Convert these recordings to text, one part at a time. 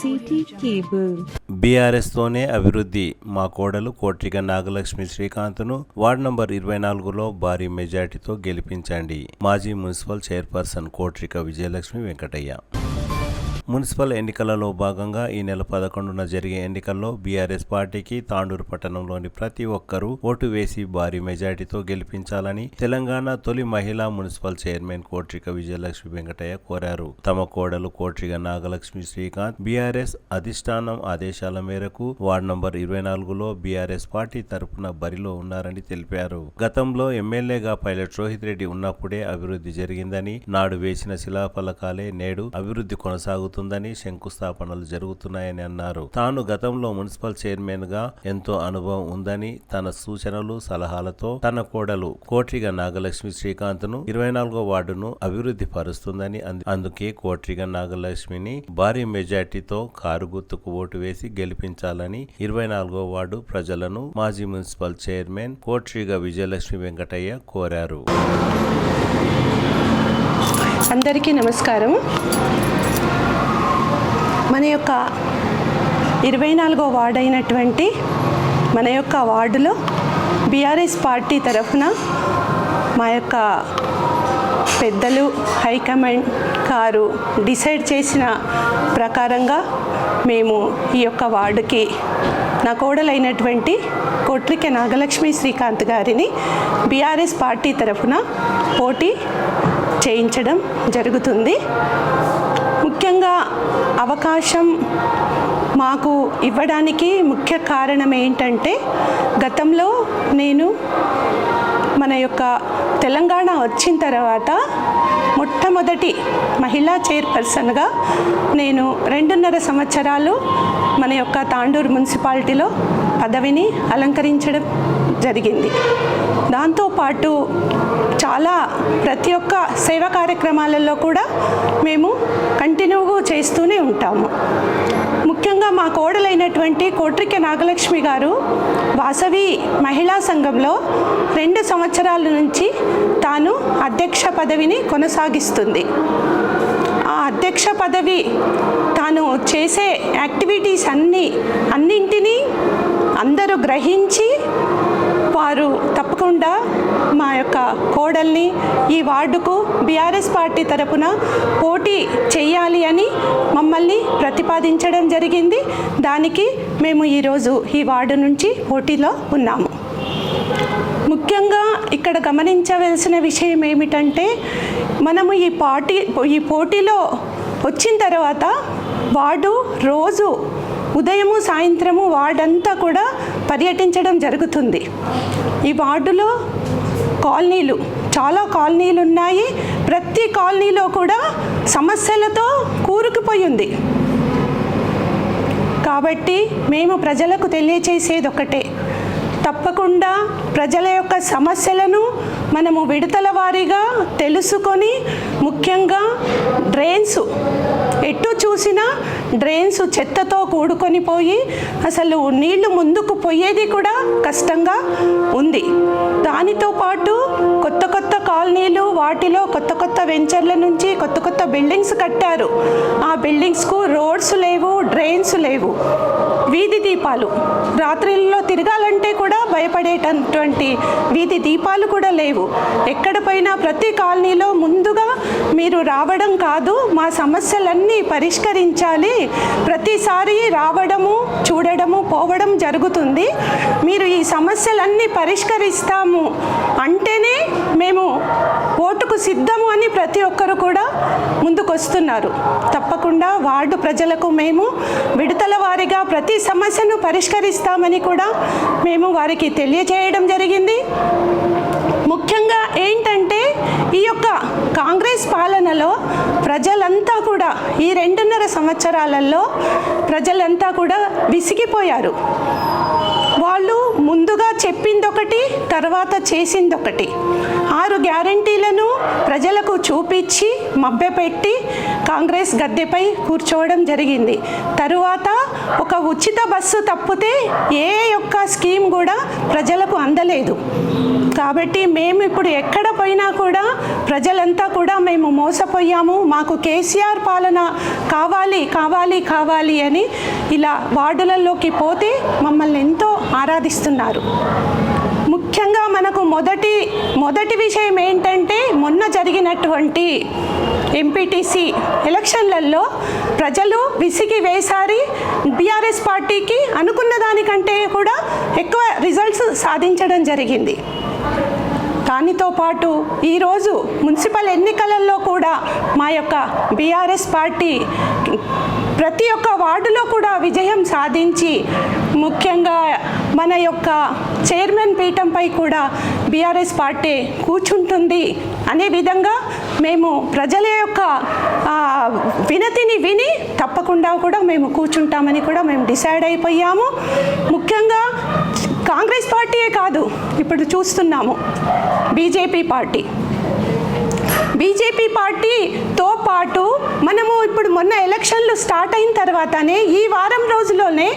City cable. BRS తోనే అభివృద్ధి. మా కోడలు కోట్రిక నాగలక్ష్మి శ్రీకాంత్ను వార్డు నంబర్ 24లో భారీ మెజార్టీతో గెలిపించండి. మాజీ municipal chairperson కోట్రిక Vijayalakshmi Venkataiah. Municipal ఎన్నికలలో భాగంగా ఈ నెల 11న జరిగే ఎన్నికల్లో బీఆర్ఎస్ పార్టీకి తాండూరు పట్టణంలోని ప్రతి ఒక్కరూ ఓటు వేసి భారీ మెజార్టీతో గెలిపించాలని తెలంగాణ తొలి మహిళా మున్సిపల్ చైర్మన్ కోట్రిక విజయలక్ష్మి వెంకటయ్య కోరారు. తమ కోడలు కోట్రిక నాగలక్ష్మి శ్రీకాంత్ బీఆర్ఎస్ అధిష్టానం ఆదేశాల మేరకు వార్డు నంబర్ 24లో బీఆర్ఎస్ పార్టీ తరపున బరిలో ఉన్నారని తెలిపారు. గతంలో ఎమ్మెల్యేగా పైలట్ రోహిత్ రెడ్డి ఉన్నప్పుడే అభివృద్ధి జరిగిందని, నాడు వేసిన శిలాఫలకాలే నేడు అభివృద్ధి కొనసాగుతుందని, శంకుస్థాపనలు జరుగుతున్నాయని అన్నారు. తాను గతంలో మున్సిపల్ చైర్మన్ గా ఎంతో అనుభవం ఉందని, తన సూచనలు సలహాలతో తన కోడలు కోట్రిక నాగలక్ష్మి శ్రీకాంత్ ను 24వ వార్డును అభివృద్ధి పరుస్తుందని, అందుకే కోట్రిక నాగలక్ష్మిని భారీ మెజార్టీతో కారు గుర్తుకు ఓటు వేసి గెలిపించాలని 24వ వార్డు ప్రజలను మాజీ మున్సిపల్ చైర్మన్ కోట్రిక విజయలక్ష్మి వెంకటయ్య కోరారు. అందరికీ నమస్కారం. మన యొక్క 24వ వార్డు అయినటువంటి మన యొక్క వార్డులో బీఆర్ఎస్ పార్టీ తరఫున మా యొక్క పెద్దలు హైకమాండ్ గారు డిసైడ్ చేసిన ప్రకారంగా మేము ఈ యొక్క వార్డుకి నా కోడలైనటువంటి కోట్రిక నాగలక్ష్మి శ్రీకాంత్ గారిని బీఆర్ఎస్ పార్టీ తరఫున పోటీ చేయించడం జరుగుతుంది. ముఖ్యంగా అవకాశం మాకు ఇవ్వడానికి ముఖ్య కారణం ఏంటంటే, గతంలో నేను మన యొక్క తెలంగాణ వచ్చిన తర్వాత మొట్టమొదటి మహిళా చైర్పర్సన్గా నేను 2.5 సంవత్సరాలు మన యొక్క తాండూరు మున్సిపాలిటీలో పదవిని అలంకరించడం జరిగింది. దాంతోపాటు చాలా ప్రతి ఒక్క సేవా కార్యక్రమాలలో కూడా మేము కంటిన్యూగా చేస్తూనే ఉంటాము. ముఖ్యంగా మా కోడలైనటువంటి కోట్రిక నాగలక్ష్మి గారు వాసవి మహిళా సంఘంలో 2 సంవత్సరాల నుంచి తాను అధ్యక్ష పదవిని కొనసాగిస్తుంది. ఆ అధ్యక్ష పదవి తాను చేసే యాక్టివిటీస్ అన్నింటినీ అందరూ గ్రహించి వారు తప్పకుండా మా యొక్క కోడల్ని ఈ వార్డుకు బీఆర్ఎస్ పార్టీ తరపున పోటీ చేయాలి అని మమ్మల్ని ప్రతిపాదించడం జరిగింది. దానికి మేము ఈరోజు ఈ వార్డు నుంచి పోటీలో ఉన్నాము. ముఖ్యంగా ఇక్కడ గమనించవలసిన విషయం ఏమిటంటే, మనము ఈ పోటీలో వచ్చిన తర్వాత వార్డు రోజు ఉదయము సాయంత్రము వార్డంతా కూడా పర్యటించడం జరుగుతుంది. ఈ వార్డులో చాలా కాలనీలు ఉన్నాయి. ప్రతి కాలనీలో కూడా సమస్యలతో కూరుకుపోయి ఉంది. కాబట్టి మేము ప్రజలకు తెలియచేసేది ఒకటే, తప్పకుండా ప్రజల యొక్క సమస్యలను మనము విడతల వారీగా తెలుసుకొని, ముఖ్యంగా డ్రైన్స్ ఎటు చూసినా డ్రైన్స్ చెత్తతో కూడుకొని పోయి అసలు నీళ్లు ముందుకు పోయేది కూడా కష్టంగా ఉంది. దానితో పాటు కొత్త కాలనీలు, వాటిలో కొత్త వెంచర్ల నుంచి కొత్త బిల్డింగ్స్ కట్టారు. ఆ బిల్డింగ్స్కు రోడ్స్ లేవు, డ్రైన్స్ లేవు, వీధి దీపాలు రాత్రిలో తిరగాలంటే కూడా భయపడేటటువంటి వీధి దీపాలు కూడా లేవు. ఎక్కడ పోయినా ప్రతి కాలనీలో ముందుగా మీరు రావడం కాదు, మా సమస్యలన్నీ పరిష్కరించాలి, ప్రతిసారి రావడము చూడడము పోవడం జరుగుతుంది, మీరు ఈ సమస్యలన్నీ పరిష్కరిస్తాము అంటేనే మేము ఓటుకు సిద్ధము అని ప్రతి ఒక్కరు కూడా ముందుకొస్తున్నారు. తప్పకుండా వార్డు ప్రజలకు మేము విడతల వారీగా ప్రతి సమస్యను పరిష్కరిస్తామని కూడా మేము వారికి తెలియజేయడం జరిగింది. ముఖ్యంగా ఏంటంటే, ఈ యొక్క కాంగ్రెస్ పాలనలో ప్రజలంతా కూడా ఈ 2.5 సంవత్సరాలలో ప్రజలంతా కూడా విసిగిపోయారు. వాళ్ళు ముందుగా చెప్పిందొకటి, తర్వాత చేసిందొకటి. 6 గ్యారంటీలను ప్రజలకు చూపించి మభ్యపెట్టి కాంగ్రెస్ గద్దెపై కూర్చోవడం జరిగింది. తరువాత ఒక ఉచిత బస్సు తప్పితే ఏ ఒక్క స్కీమ్ కూడా ప్రజలకు అందలేదు. కాబట్టి మేము ఇప్పుడు ఎక్కడ పోయినా కూడా ప్రజలంతా కూడా మేము మోసపోయాము, మాకు కేసీఆర్ పాలన కావాలి కావాలి కావాలి అని ఇలా వార్డులలోకి పోతే మమ్మల్ని ఎంతో ఆరాధిస్తున్నారు. ముఖ్యంగా మనకు మొదటి విషయం ఏంటంటే, మొన్న జరిగినటువంటి ఎంపీటీసీ ఎలక్షన్లలో ప్రజలు విసిగి వేసారి బీఆర్ఎస్ పార్టీకి అనుకున్న దానికంటే కూడా ఎక్కువ రిజల్ట్స్ సాధించడం జరిగింది. దానితో పాటు ఈరోజు మున్సిపల్ ఎన్నికలలో కూడా మా యొక్క బీఆర్ఎస్ పార్టీ ప్రతి ఒక్క వార్డులో కూడా విజయం సాధించి, ముఖ్యంగా మన యొక్క చైర్మన్ పీఠంపై కూడా బీఆర్ఎస్ పార్టీ కూర్చుంటుంది అనే విధంగా మేము ప్రజల యొక్క వినతిని విని తప్పకుండా కూడా మేము కూర్చుంటామని కూడా మేము డిసైడ్ అయిపోయాము. ముఖ్యంగా కాంగ్రెస్ పార్టీయే కాదు, ఇప్పుడు చూస్తున్నాము బీజేపీ పార్టీతో పాటు మనము ఇప్పుడు మొన్న ఎలక్షన్లు స్టార్ట్ అయిన తర్వాతనే ఈ వారం రోజుల్లోనే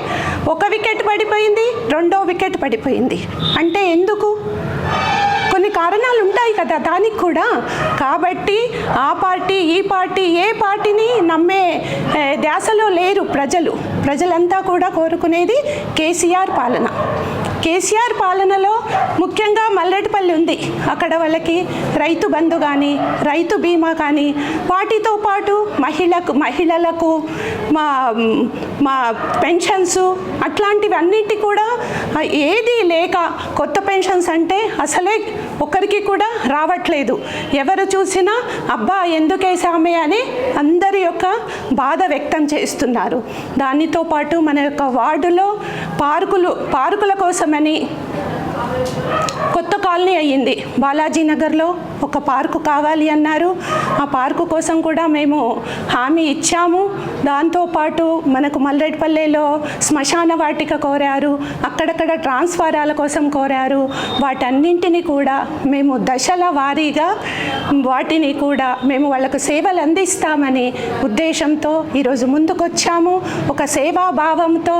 1 వికెట్ పడిపోయింది, 2వ వికెట్ పడిపోయింది. అంటే ఎందుకు? కొన్ని కారణాలు ఉంటాయి కదా దానికి కూడా. కాబట్టి ఆ పార్టీ ఈ పార్టీ ఏ పార్టీని నమ్మే ధ్యాసలో లేరు ప్రజలంతా కూడా కోరుకునేది కేసీఆర్ పాలన. కేసీఆర్ పాలనలో ముఖ్యంగా మల్లెటిపల్లి ఉంది, అక్కడ వాళ్ళకి రైతు బంధు కానీ రైతు బీమా కానీ, వాటితో పాటు మహిళలకు మా పెన్షన్స్ అట్లాంటివన్నిటి కూడా ఏది లేక, కొత్త పెన్షన్స్ అంటే అసలే ఒకరికి కూడా రావట్లేదు. ఎవరు చూసినా అబ్బా ఎందుకేసామే అని అందరి యొక్క బాధ వ్యక్తం చేస్తున్నారు. దానితో పాటు మన యొక్క వార్డులో పార్కుల కోసమని కొత్త కాలనీ అయ్యింది. బాలాజీ నగర్లో ఒక పార్కు కావాలి అన్నారు. ఆ పార్కు కోసం కూడా మేము హామీ ఇచ్చాము. దాంతోపాటు మనకు మల్లెడిపల్లెలో శ్మశాన వాటిక కోరారు, అక్కడక్కడ ట్రాన్స్ఫారాల కోసం కోరారు. వాటన్నింటినీ కూడా మేము దశల వారీగా వాటిని కూడా మేము వాళ్ళకు సేవలు అందిస్తామని ఉద్దేశంతో ఈరోజు ముందుకొచ్చాము. ఒక సేవాభావంతో,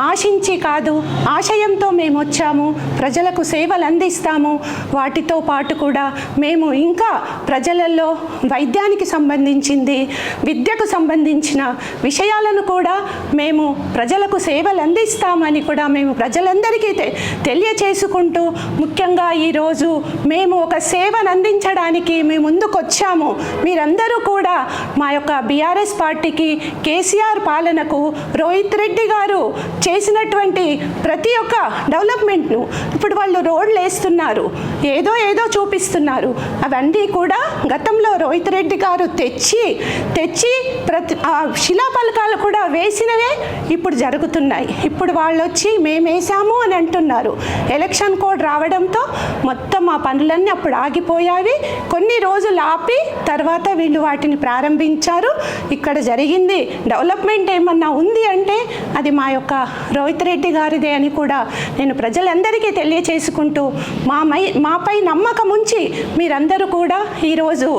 ఆశించి కాదు ఆశయంతో మేము వచ్చాము. ప్రజలకు సేవలు అందిస్తాము. వాటితో పాటు కూడా మేము ఇంకా ప్రజలలో వైద్యానికి సంబంధించింది, విద్యకు సంబంధించిన విషయాలను కూడా మేము ప్రజలకు సేవలు అందిస్తామని కూడా మేము ప్రజలందరికీ తెలియచేసుకుంటూ, ముఖ్యంగా ఈరోజు మేము ఒక సేవను అందించడానికి మేము ముందుకొచ్చాము. మీరందరూ కూడా మా యొక్క బీఆర్ఎస్ పార్టీకి, కేసీఆర్ పాలనకు, రోహిత్ రెడ్డి గారు చేసినటువంటి ప్రతి ఒక్క డెవలప్మెంట్ను, ఇప్పుడు వాళ్ళు రోడ్లు వేస్తున్నారు, ఏదో చూపిస్తున్నారు, అవన్నీ కూడా గతంలో రోహిత్ రెడ్డి గారు తెచ్చి శిలాఫలకాలు కూడా వేసినవే ఇప్పుడు జరుగుతున్నాయి. ఇప్పుడు వాళ్ళు వచ్చి మేము వేసాము అని అంటున్నారు. ఎలక్షన్ కోడ్ రావడంతో మొత్తం ఆ పనులన్నీ అప్పుడు ఆగిపోయావి. కొన్ని రోజులు ఆపి తర్వాత వీళ్ళు వాటిని ప్రారంభించారు. ఇక్కడ జరిగింది డెవలప్మెంట్ ఏమన్నా ఉంది అంటే అది మా యొక్క రోహిత్ రెడ్డి గారిదే అని కూడా నేను ప్రజలందరికీ తెలియచేసుకుంటూ, మాపై నమ్మకం ఉంచి మీరందరూ కూడా ఈరోజు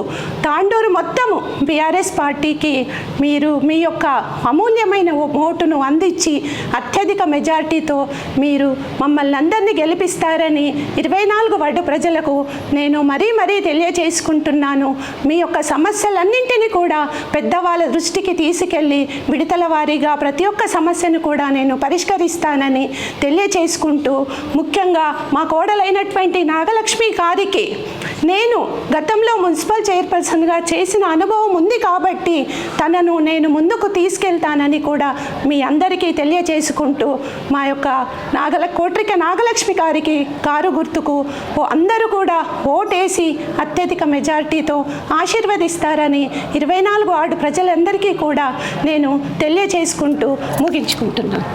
తాండూరు మొత్తము బీఆర్ఎస్ పార్టీకి మీరు మీ యొక్క అమూల్యమైన ఓటును అందించి అత్యధిక మెజార్టీతో మీరు మమ్మల్ని అందరినీ గెలిపిస్తారని 24 వార్డు ప్రజలకు నేను మరీ తెలియచేసుకుంటున్నాను. మీ యొక్క సమస్యలన్నింటినీ కూడా పెద్దవాళ్ళ దృష్టికి తీసుకెళ్ళి విడతల వారీగా ప్రతి ఒక్క సమస్యను కూడా నేను పరిష్కరిస్తానని తెలియచేసుకుంటూ, ముఖ్యంగా మా కోడలైనటువంటి నాగలక్ష్మి గారికి నేను గతంలో మున్సిపల్ చైర్పర్సన్గా చేసిన అనుభవం ఉంది కాబట్టి తనను నేను ముందుకు తీసుకెళ్తానని కూడా మీ అందరికీ తెలియచేసుకుంటూ, మా యొక్క కోట్రిక నాగలక్ష్మి గారికి కారు గుర్తుకు అందరూ కూడా ఓటేసి అత్యధిక మెజార్టీతో ఆశీర్వదిస్తారని 24 వార్డు ప్రజలందరికీ కూడా నేను తెలియచేసుకుంటూ ముగించుకుంటున్నాను.